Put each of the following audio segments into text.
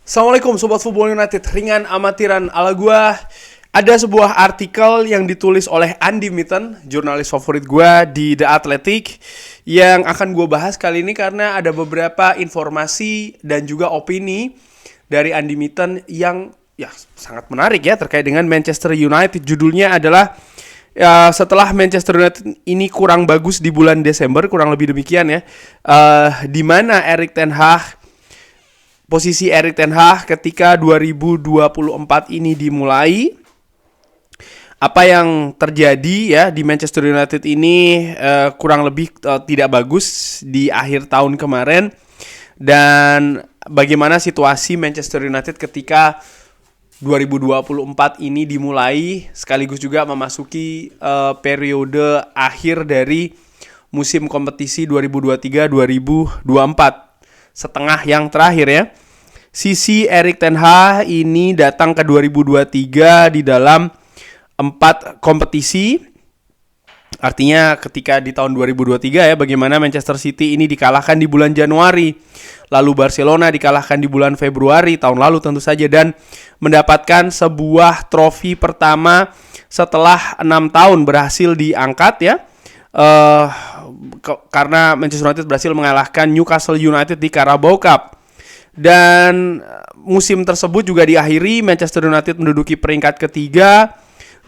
Assalamualaikum Sobat Football United, ringan amatiran ala gua. Ada sebuah artikel yang ditulis oleh Andy Mitten, jurnalis favorit gua di The Athletic, yang akan gua bahas kali ini karena ada beberapa informasi dan juga opini dari Andy Mitten yang sangat menarik ya terkait dengan Manchester United. Judulnya adalah setelah Manchester United ini kurang bagus di bulan Desember, kurang lebih demikian ya, di mana posisi Erik ten Hag ketika 2024 ini dimulai, apa yang terjadi ya di Manchester United ini kurang lebih tidak bagus di akhir tahun kemarin, dan bagaimana situasi Manchester United ketika 2024 ini dimulai sekaligus juga memasuki periode akhir dari musim kompetisi 2023-2024. Setengah yang terakhir ya. Sisi Erik ten Hag ini datang ke 2023 di dalam 4 kompetisi. Artinya ketika di tahun 2023 ya, bagaimana Manchester City ini dikalahkan di bulan Januari, lalu Barcelona dikalahkan di bulan Februari tahun lalu tentu saja, dan mendapatkan sebuah trofi pertama setelah 6 tahun berhasil diangkat ya. Karena Manchester United berhasil mengalahkan Newcastle United di Carabao Cup. Dan musim tersebut juga diakhiri Manchester United menduduki peringkat ketiga,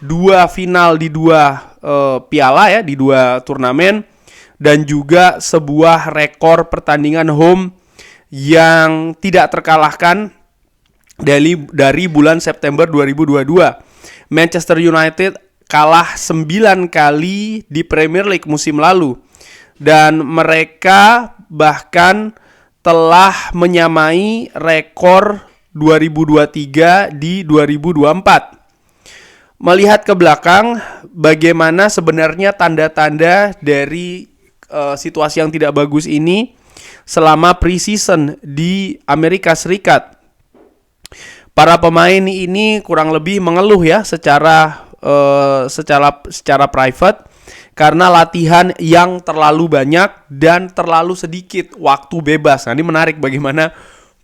2 final di 2 piala ya, di 2 turnamen, dan juga sebuah rekor pertandingan home yang tidak terkalahkan dari bulan September 2022. Manchester United kalah 9 kali di Premier League musim lalu, dan mereka bahkan telah menyamai rekor 2023 di 2024. Melihat ke belakang, bagaimana sebenarnya tanda-tanda dari situasi yang tidak bagus ini selama pre-season di Amerika Serikat. Para pemain ini kurang lebih mengeluh ya secara private karena latihan yang terlalu banyak dan terlalu sedikit waktu bebas. Nah, ini menarik bagaimana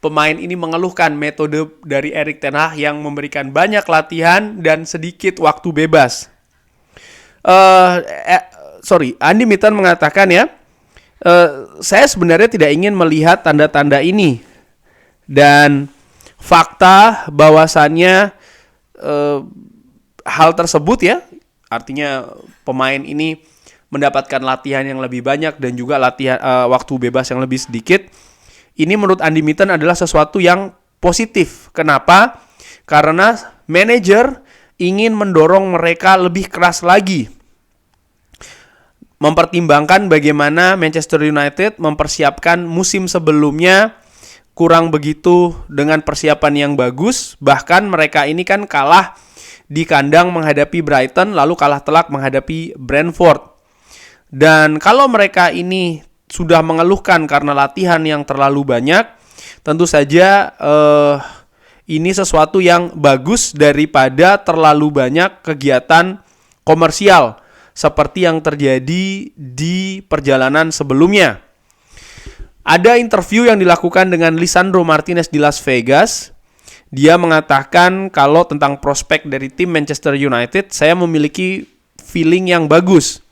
pemain ini mengeluhkan metode dari Erik ten Hag yang memberikan banyak latihan dan sedikit waktu bebas. Andy Mitten mengatakan ya, saya sebenarnya tidak ingin melihat tanda-tanda ini, dan fakta bahwasannya hal tersebut ya, artinya pemain ini mendapatkan latihan yang lebih banyak dan juga waktu bebas yang lebih sedikit. Ini menurut Andy Mitten adalah sesuatu yang positif. Kenapa? Karena manajer ingin mendorong mereka lebih keras lagi, mempertimbangkan bagaimana Manchester United mempersiapkan musim sebelumnya kurang begitu dengan persiapan yang bagus. Bahkan mereka ini kan kalah di kandang menghadapi Brighton, lalu kalah telak menghadapi Brentford. Dan kalau mereka ini sudah mengeluhkan karena latihan yang terlalu banyak, tentu saja ini sesuatu yang bagus daripada terlalu banyak kegiatan komersial seperti yang terjadi di perjalanan sebelumnya. Ada interview yang dilakukan dengan Lisandro Martinez di Las Vegas. Dia mengatakan kalau tentang prospek dari tim Manchester United, saya memiliki feeling yang bagus.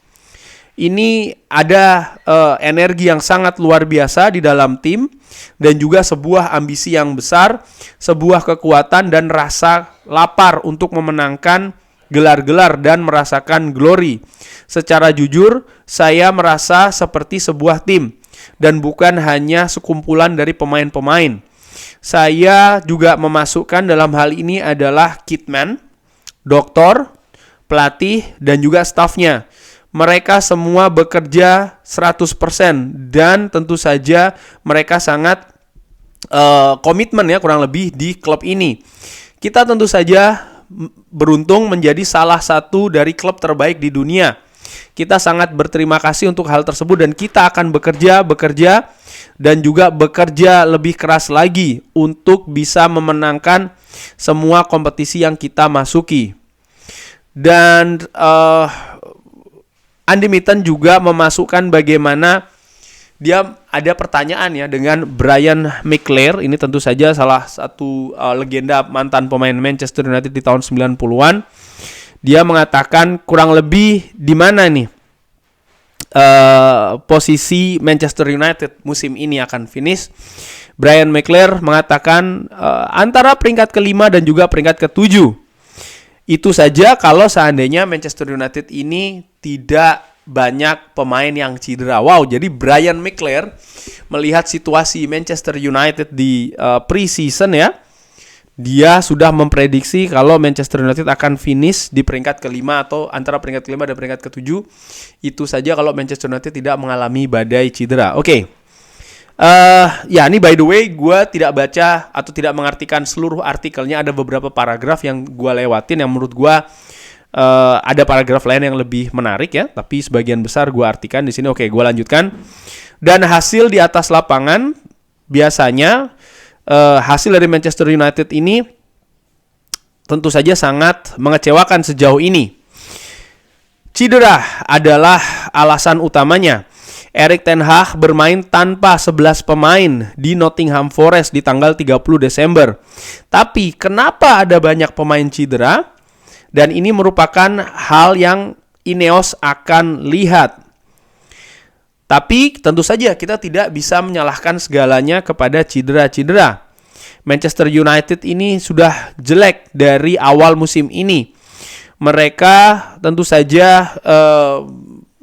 Ini ada energi yang sangat luar biasa di dalam tim, dan juga sebuah ambisi yang besar, sebuah kekuatan dan rasa lapar untuk memenangkan gelar-gelar dan merasakan glory. Secara jujur, saya merasa seperti sebuah tim dan bukan hanya sekumpulan dari pemain-pemain. Saya juga memasukkan dalam hal ini adalah kitman, doktor, pelatih, dan juga stafnya. Mereka semua bekerja 100% dan tentu saja mereka sangat komitmen ya kurang lebih di klub ini. Kita tentu saja beruntung menjadi salah satu dari klub terbaik di dunia. Kita sangat berterima kasih untuk hal tersebut, dan kita akan bekerja dan juga bekerja lebih keras lagi untuk bisa memenangkan semua kompetisi yang kita masuki. Dan Andy Mitten juga memasukkan bagaimana dia ada pertanyaan ya dengan Brian McClare. Ini tentu saja salah satu legenda mantan pemain Manchester United di tahun 90-an. Dia mengatakan kurang lebih di mana nih posisi Manchester United musim ini akan finish. Brian McClare mengatakan antara peringkat kelima dan juga peringkat ketujuh. Itu saja kalau seandainya Manchester United ini tidak banyak pemain yang cedera. Wow, jadi Brian McClare melihat situasi Manchester United di pre-season ya. Dia sudah memprediksi kalau Manchester United akan finish di peringkat kelima atau antara peringkat kelima dan peringkat ketujuh. Itu saja kalau Manchester United tidak mengalami badai cedera. Oke. Ya ini by the way gue tidak baca atau tidak mengartikan seluruh artikelnya. Ada beberapa paragraf yang gue lewatin yang menurut gue ada paragraf lain yang lebih menarik ya. Tapi sebagian besar gue artikan di sini. Oke, gue lanjutkan. Dan hasil di atas lapangan biasanya hasil dari Manchester United ini tentu saja sangat mengecewakan sejauh ini. Cedera adalah alasan utamanya. Erik ten Hag bermain tanpa 11 pemain di Nottingham Forest di tanggal 30 Desember. Tapi kenapa ada banyak pemain cedera? Dan ini merupakan hal yang Ineos akan lihat. Tapi tentu saja kita tidak bisa menyalahkan segalanya kepada cedera-cedera. Manchester United ini sudah jelek dari awal musim ini. Mereka tentu saja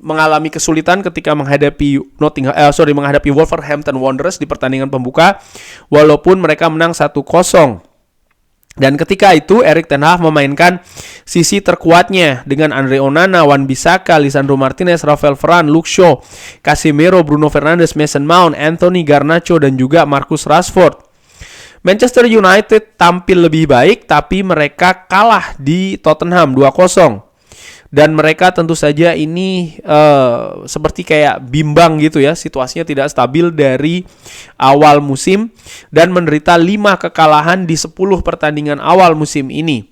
mengalami kesulitan ketika menghadapi menghadapi Wolverhampton Wanderers di pertandingan pembuka, walaupun mereka menang 1-0. Dan ketika itu Erik ten Hag memainkan sisi terkuatnya dengan Andre Onana, Wan-Bissaka, Lisandro Martinez, Rafael Varane, Luke Shaw, Casemiro, Bruno Fernandes, Mason Mount, Anthony Garnacho dan juga Marcus Rashford. Manchester United tampil lebih baik tapi mereka kalah di Tottenham 2-0. Dan mereka tentu saja ini seperti kayak bimbang gitu ya. Situasinya tidak stabil dari awal musim. Dan menderita 5 kekalahan di 10 pertandingan awal musim ini.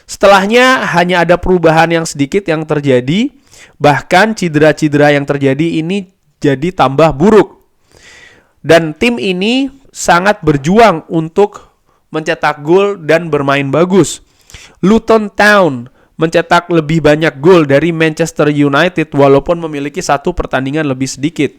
Setelahnya hanya ada perubahan yang sedikit yang terjadi. Bahkan cedera-cedera yang terjadi ini jadi tambah buruk. Dan tim ini sangat berjuang untuk mencetak gol dan bermain bagus. Luton Town mencetak lebih banyak gol dari Manchester United walaupun memiliki 1 pertandingan lebih sedikit.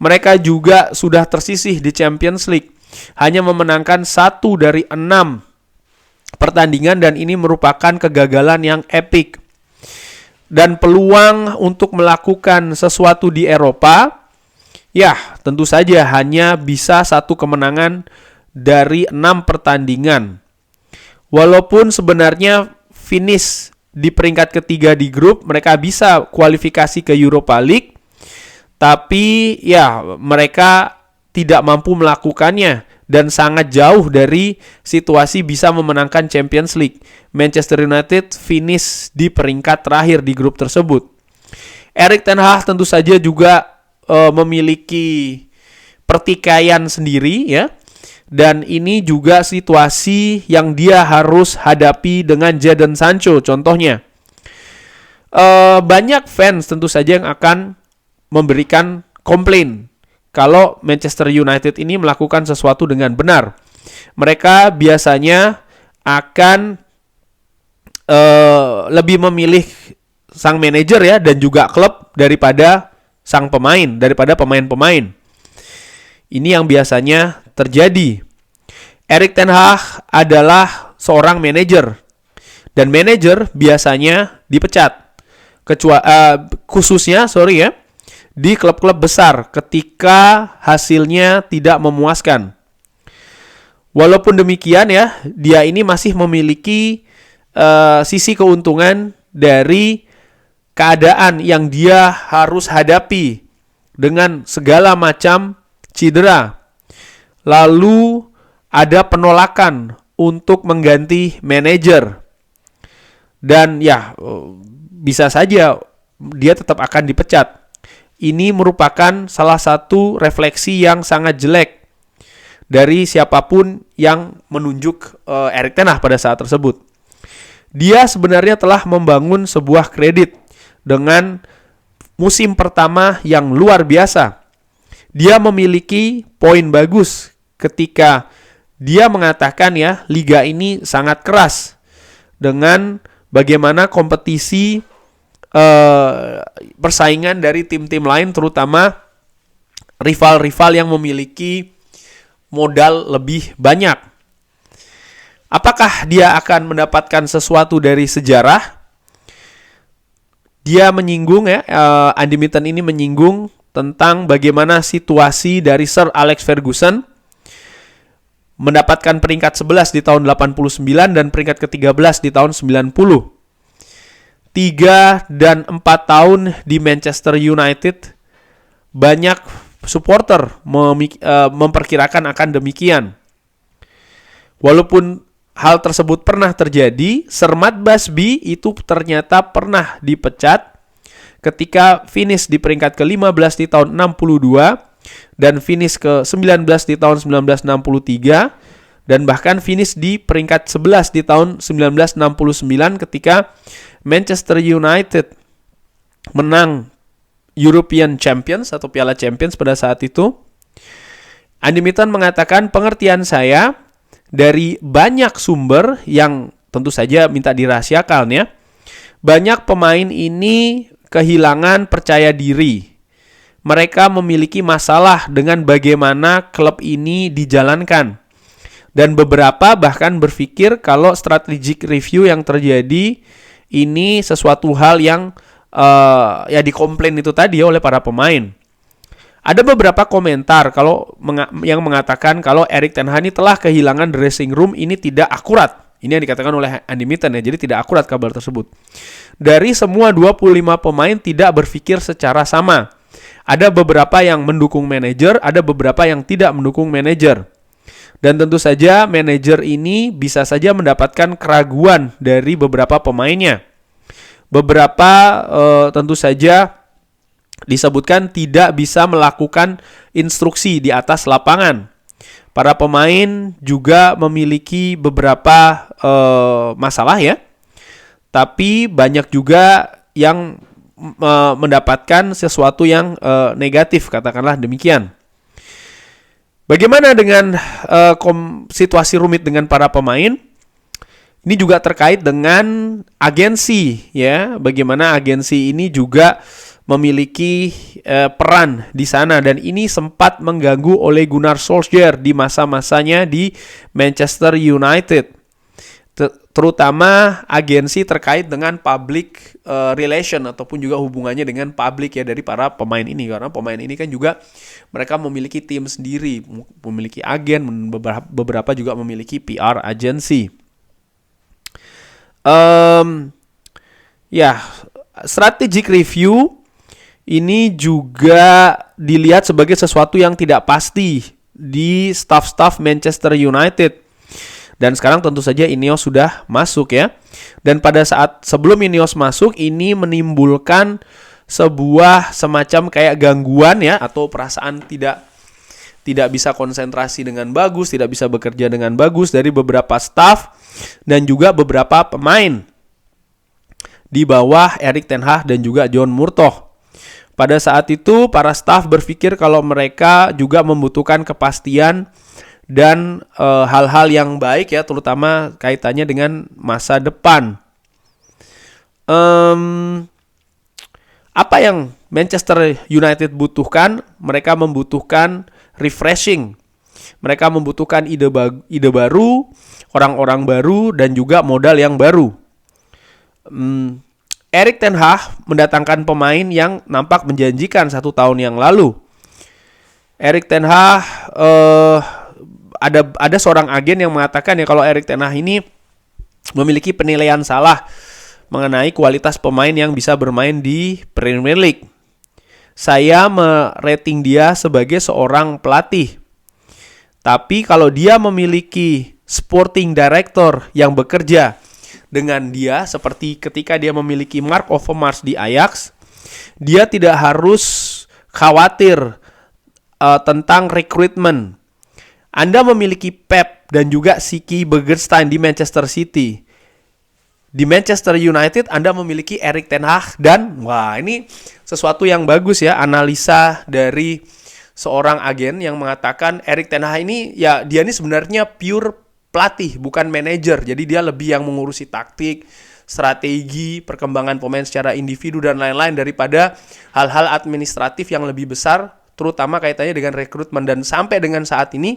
Mereka juga sudah tersisih di Champions League, hanya memenangkan 1 dari 6 pertandingan dan ini merupakan kegagalan yang epik. Dan peluang untuk melakukan sesuatu di Eropa, ya tentu saja hanya bisa 1 kemenangan dari 6 pertandingan. Walaupun sebenarnya finish di peringkat ketiga di grup, mereka bisa kualifikasi ke Europa League, tapi ya mereka tidak mampu melakukannya dan sangat jauh dari situasi bisa memenangkan Champions League. Manchester United finish di peringkat terakhir di grup tersebut. Erik ten Hag tentu saja juga memiliki pertikaian sendiri ya. Dan ini juga situasi yang dia harus hadapi dengan Jadon Sancho contohnya. Banyak fans tentu saja yang akan memberikan komplain kalau Manchester United ini melakukan sesuatu dengan benar. Mereka biasanya akan lebih memilih sang manajer ya dan juga klub daripada sang pemain, daripada pemain-pemain. Ini yang biasanya terjadi. Erik ten Hag adalah seorang manajer dan manajer biasanya dipecat. Khususnya di klub-klub besar ketika hasilnya tidak memuaskan. Walaupun demikian ya, dia ini masih memiliki sisi keuntungan dari keadaan yang dia harus hadapi dengan segala macam cedera. Lalu ada penolakan untuk mengganti manajer. Dan ya bisa saja dia tetap akan dipecat. Ini merupakan salah satu refleksi yang sangat jelek dari siapapun yang menunjuk Erik ten Hag pada saat tersebut. Dia sebenarnya telah membangun sebuah kredit dengan musim pertama yang luar biasa. dia memiliki poin bagus ketika dia mengatakan ya, liga ini sangat keras dengan bagaimana kompetisi persaingan dari tim-tim lain, terutama rival-rival yang memiliki modal lebih banyak. Apakah dia akan mendapatkan sesuatu dari sejarah? Dia menyinggung ya, Andy Mitten ini menyinggung tentang bagaimana situasi dari Sir Alex Ferguson mendapatkan peringkat 11 di tahun 89 dan peringkat ke-13 di tahun 90. 3 dan 4 tahun di Manchester United, banyak supporter memperkirakan akan demikian. Walaupun hal tersebut pernah terjadi, Sir Matt Busby itu ternyata pernah dipecat ketika finish di peringkat ke-15 di tahun 62 dan finish ke-19 di tahun 1963 dan bahkan finish di peringkat 11 di tahun 1969 ketika Manchester United menang European Champions atau Piala Champions pada saat itu. Andy Mitten mengatakan, pengertian saya dari banyak sumber yang tentu saja minta dirahasiakan ya, banyak pemain ini kehilangan percaya diri. Mereka memiliki masalah dengan bagaimana klub ini dijalankan. Dan beberapa bahkan berpikir kalau strategic review yang terjadi ini sesuatu hal yang ya dikomplain itu tadi oleh para pemain. Ada beberapa komentar yang mengatakan kalau Erik ten Hag ini telah kehilangan dressing room ini tidak akurat. Ini yang dikatakan oleh Andy Mitten ya, jadi tidak akurat kabar tersebut. Dari semua 25 pemain tidak berpikir secara sama. Ada beberapa yang mendukung manajer, ada beberapa yang tidak mendukung manajer. Dan tentu saja manajer ini bisa saja mendapatkan keraguan dari beberapa pemainnya. Beberapa tentu saja disebutkan tidak bisa melakukan instruksi di atas lapangan. Para pemain juga memiliki beberapa masalah ya. Tapi banyak juga yang mendapatkan sesuatu yang negatif, katakanlah demikian. Bagaimana dengan situasi rumit dengan para pemain? Ini juga terkait dengan agensi ya. Bagaimana agensi ini juga memiliki peran di sana dan ini sempat mengganggu Ole Gunnar Solskjaer di masa-masanya di Manchester United. Terutama agensi terkait dengan public relation ataupun juga hubungannya dengan public ya dari para pemain ini, karena pemain ini kan juga mereka memiliki tim sendiri, memiliki agen, beberapa juga memiliki PR agency. Strategic review ini juga dilihat sebagai sesuatu yang tidak pasti di staff Manchester United. Dan sekarang tentu saja Ineos sudah masuk ya. Dan pada saat sebelum Ineos masuk, ini menimbulkan sebuah semacam kayak gangguan ya, atau perasaan tidak bisa konsentrasi dengan bagus, tidak bisa bekerja dengan bagus dari beberapa staff dan juga beberapa pemain di bawah Erik ten Hag dan juga John Murtough. Pada saat itu para staff berpikir kalau mereka juga membutuhkan kepastian dan hal-hal yang baik ya, terutama kaitannya dengan masa depan. Apa yang Manchester United butuhkan? Mereka membutuhkan refreshing. Mereka membutuhkan ide baru, orang-orang baru, dan juga modal yang baru. Erik ten Hag mendatangkan pemain yang nampak menjanjikan 1 tahun yang lalu. Erik ten Hag ada seorang agen yang mengatakan ya kalau Erik ten Hag ini memiliki penilaian salah mengenai kualitas pemain yang bisa bermain di Premier League. Saya merating dia sebagai seorang pelatih. Tapi kalau dia memiliki sporting director yang bekerja dengan dia seperti ketika dia memiliki Mark Overmars di Ajax, dia tidak harus khawatir tentang rekrutmen. Anda memiliki Pep dan juga Siki Bergestein di Manchester City. Di Manchester United Anda memiliki Erik ten Hag dan wah ini sesuatu yang bagus ya, analisa dari seorang agen yang mengatakan Erik ten Hag ini ya dia ini sebenarnya pure pelatih, bukan manajer. Jadi dia lebih yang mengurusi taktik, strategi, perkembangan pemain secara individu dan lain-lain daripada hal-hal administratif yang lebih besar, terutama kaitannya dengan rekrutmen. Dan sampai dengan saat ini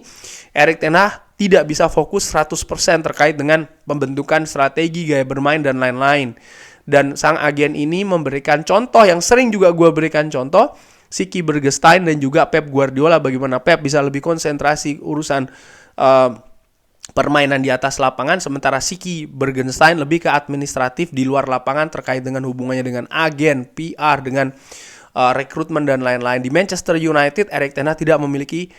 Erik ten Hag tidak bisa fokus 100% terkait dengan pembentukan strategi, gaya bermain dan lain-lain. Dan sang agen ini memberikan contoh yang sering juga gue berikan contoh, Siki Bergestein dan juga Pep Guardiola, bagaimana Pep bisa lebih konsentrasi urusan permainan di atas lapangan, sementara Siki Bergestein lebih ke administratif di luar lapangan terkait dengan hubungannya dengan agen, PR, dengan rekrutmen dan lain-lain. Di Manchester United, Erik ten Hag tidak memiliki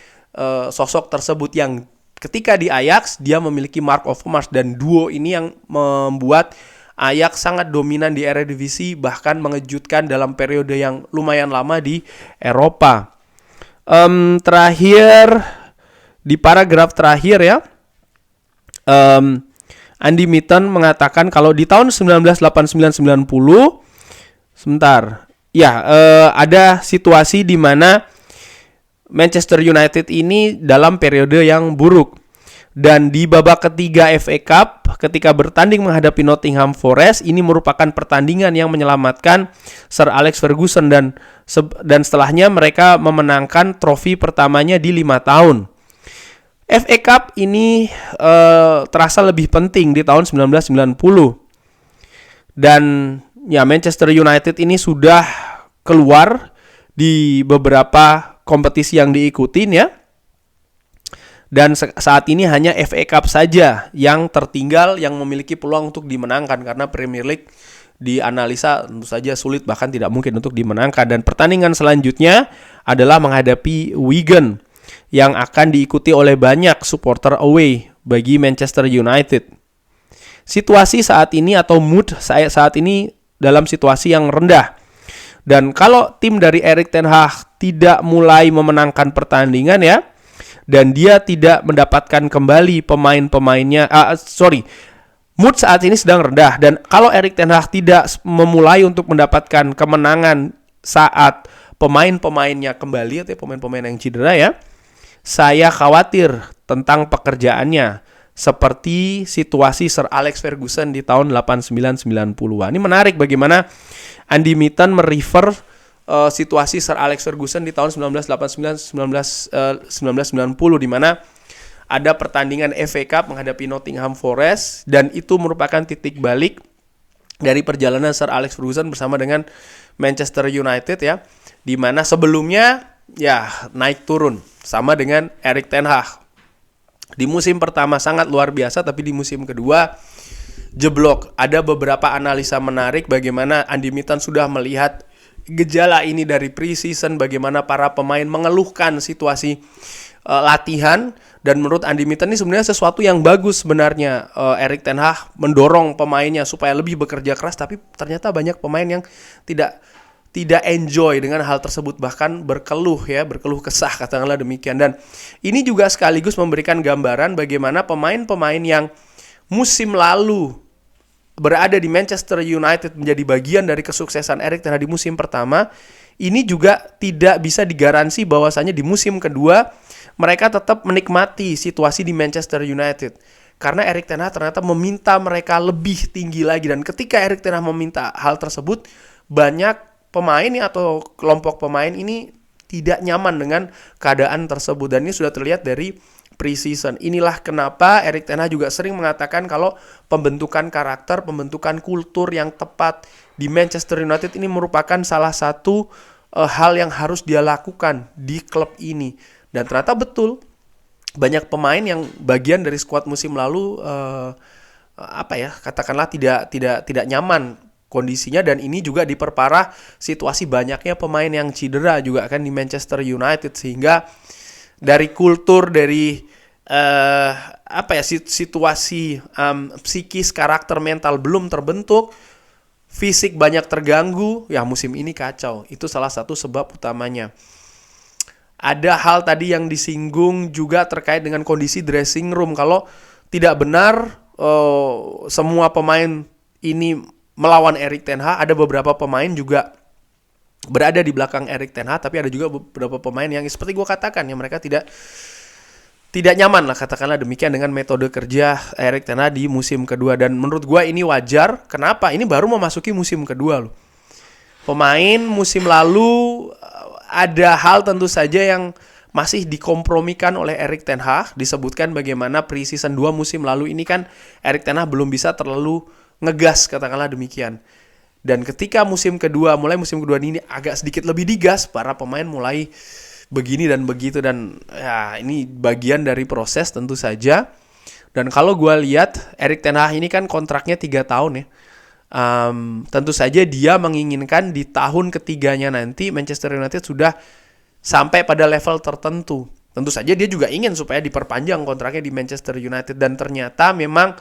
sosok tersebut, yang ketika di Ajax dia memiliki Mark Overmars, dan duo ini yang membuat Ajax sangat dominan di Eredivisie, bahkan mengejutkan dalam periode yang lumayan lama di Eropa. Terakhir, di paragraf terakhir ya, Andy Mitten mengatakan kalau di tahun 1989-90 ada situasi di mana Manchester United ini dalam periode yang buruk, dan di babak ketiga FA Cup ketika bertanding menghadapi Nottingham Forest, ini merupakan pertandingan yang menyelamatkan Sir Alex Ferguson, dan setelahnya mereka memenangkan trofi pertamanya di 5 tahun. FA Cup ini terasa lebih penting di tahun 1990. Dan ya, Manchester United ini sudah keluar di beberapa kompetisi yang diikutin ya. Dan saat ini hanya FA Cup saja yang tertinggal, yang memiliki peluang untuk dimenangkan, karena Premier League dianalisa tentu saja sulit, bahkan tidak mungkin untuk dimenangkan. Dan pertandingan selanjutnya adalah menghadapi Wigan, yang akan diikuti oleh banyak supporter away bagi Manchester United. Situasi saat ini atau mood saya saat ini dalam situasi yang rendah. Dan kalau tim dari Erik ten Hag tidak mulai memenangkan pertandingan ya, dan dia tidak mendapatkan kembali pemain-pemainnya, mood saat ini sedang rendah. Dan kalau Erik ten Hag tidak memulai untuk mendapatkan kemenangan saat pemain-pemainnya kembali, atau pemain-pemain yang cedera ya, saya khawatir tentang pekerjaannya, seperti situasi Sir Alex Ferguson di tahun 89-90-an. Ini menarik bagaimana Andy Mitten merefer situasi Sir Alex Ferguson di tahun 1989-1990, di mana ada pertandingan FA Cup menghadapi Nottingham Forest, dan itu merupakan titik balik dari perjalanan Sir Alex Ferguson bersama dengan Manchester United ya, di mana sebelumnya ya naik turun sama dengan Erik ten Hag. Di musim pertama sangat luar biasa, tapi di musim kedua jeblok. Ada beberapa analisa menarik bagaimana Andy Mitten sudah melihat gejala ini dari pre-season, bagaimana para pemain mengeluhkan situasi latihan, dan menurut Andy Mitten ini sebenarnya sesuatu yang bagus sebenarnya. Erik ten Hag mendorong pemainnya supaya lebih bekerja keras, tapi ternyata banyak pemain yang tidak enjoy dengan hal tersebut, bahkan berkeluh kesah, katakanlah demikian. Dan ini juga sekaligus memberikan gambaran bagaimana pemain-pemain yang musim lalu berada di Manchester United menjadi bagian dari kesuksesan Erik ten Hag di musim pertama, ini juga tidak bisa digaransi bahwasanya di musim kedua mereka tetap menikmati situasi di Manchester United. Karena Erik ten Hag ternyata meminta mereka lebih tinggi lagi, dan ketika Erik ten Hag meminta hal tersebut, banyak pemain atau kelompok pemain ini tidak nyaman dengan keadaan tersebut, dan ini sudah terlihat dari pre-season. Inilah kenapa Erik ten Hag juga sering mengatakan kalau pembentukan karakter, pembentukan kultur yang tepat di Manchester United ini merupakan salah satu hal yang harus dia lakukan di klub ini. Dan ternyata betul, banyak pemain yang bagian dari skuad musim lalu katakanlah tidak nyaman kondisinya, dan ini juga diperparah situasi banyaknya pemain yang cedera juga kan di Manchester United, sehingga dari kultur, dari situasi psikis, karakter mental belum terbentuk, fisik banyak terganggu, ya musim ini kacau. Itu salah satu sebab utamanya. Ada hal tadi yang disinggung juga terkait dengan kondisi dressing room. Kalau tidak benar semua pemain ini melawan Erik ten Hag, ada beberapa pemain juga berada di belakang Erik ten Hag, tapi ada juga beberapa pemain yang seperti gue katakan ya, mereka tidak nyaman lah, katakanlah demikian, dengan metode kerja Erik ten Hag di musim kedua. Dan menurut gue ini wajar. Kenapa? Ini baru memasuki musim kedua loh. Pemain musim lalu ada hal tentu saja yang masih dikompromikan oleh Erik ten Hag. Disebutkan bagaimana pre-season 2 musim lalu ini kan Erik ten Hag belum bisa terlalu ngegas, katakanlah demikian. Dan ketika mulai musim kedua ini agak sedikit lebih digas, para pemain mulai begini dan begitu. Dan ya ini bagian dari proses tentu saja. Dan kalau gue lihat Erik ten Hag ini kan kontraknya 3 tahun ya. Tentu saja dia menginginkan di tahun ketiganya nanti Manchester United sudah sampai pada level tertentu. Tentu saja dia juga ingin supaya diperpanjang kontraknya di Manchester United. Dan ternyata memang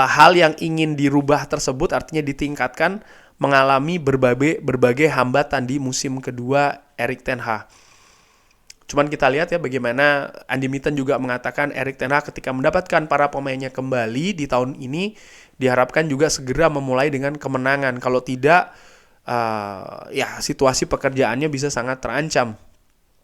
hal yang ingin dirubah tersebut, artinya ditingkatkan, mengalami berbagai hambatan di musim kedua Erik ten Hag. Cuman kita lihat ya bagaimana Andy Mitten juga mengatakan Erik ten Hag ketika mendapatkan para pemainnya kembali di tahun ini diharapkan juga segera memulai dengan kemenangan. Kalau tidak, ya situasi pekerjaannya bisa sangat terancam.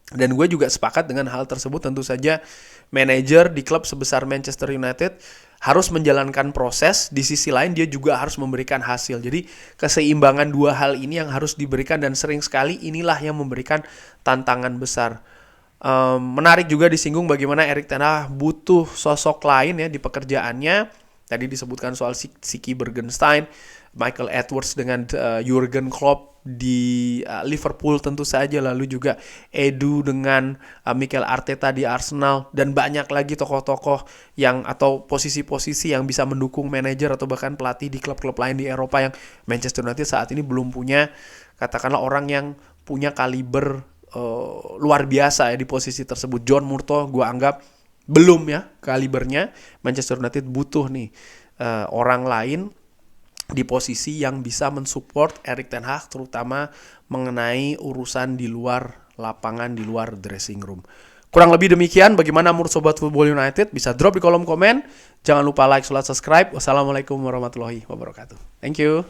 Dan gue juga sepakat dengan hal tersebut. Tentu saja manajer di klub sebesar Manchester United harus menjalankan proses, di sisi lain dia juga harus memberikan hasil. Jadi keseimbangan dua hal ini yang harus diberikan, dan sering sekali inilah yang memberikan tantangan besar. Menarik juga disinggung bagaimana Erik ten Hag butuh sosok lain ya di pekerjaannya. Tadi disebutkan soal Siki Bergenstein, Michael Edwards dengan Jurgen Klopp di Liverpool tentu saja, lalu juga Edu dengan Mikel Arteta di Arsenal, dan banyak lagi tokoh-tokoh yang atau posisi-posisi yang bisa mendukung manajer atau bahkan pelatih di klub-klub lain di Eropa yang Manchester United saat ini belum punya, katakanlah orang yang punya kaliber luar biasa ya di posisi tersebut. John Murtough gue anggap belum ya kalibernya. Manchester United butuh nih orang lain di posisi yang bisa mensupport Erik ten Hag, terutama mengenai urusan di luar lapangan, di luar dressing room. Kurang lebih demikian. Bagaimana menurut Sobat Football United? Bisa drop di kolom komen. Jangan lupa like, subscribe. Wassalamualaikum warahmatullahi wabarakatuh. Thank you.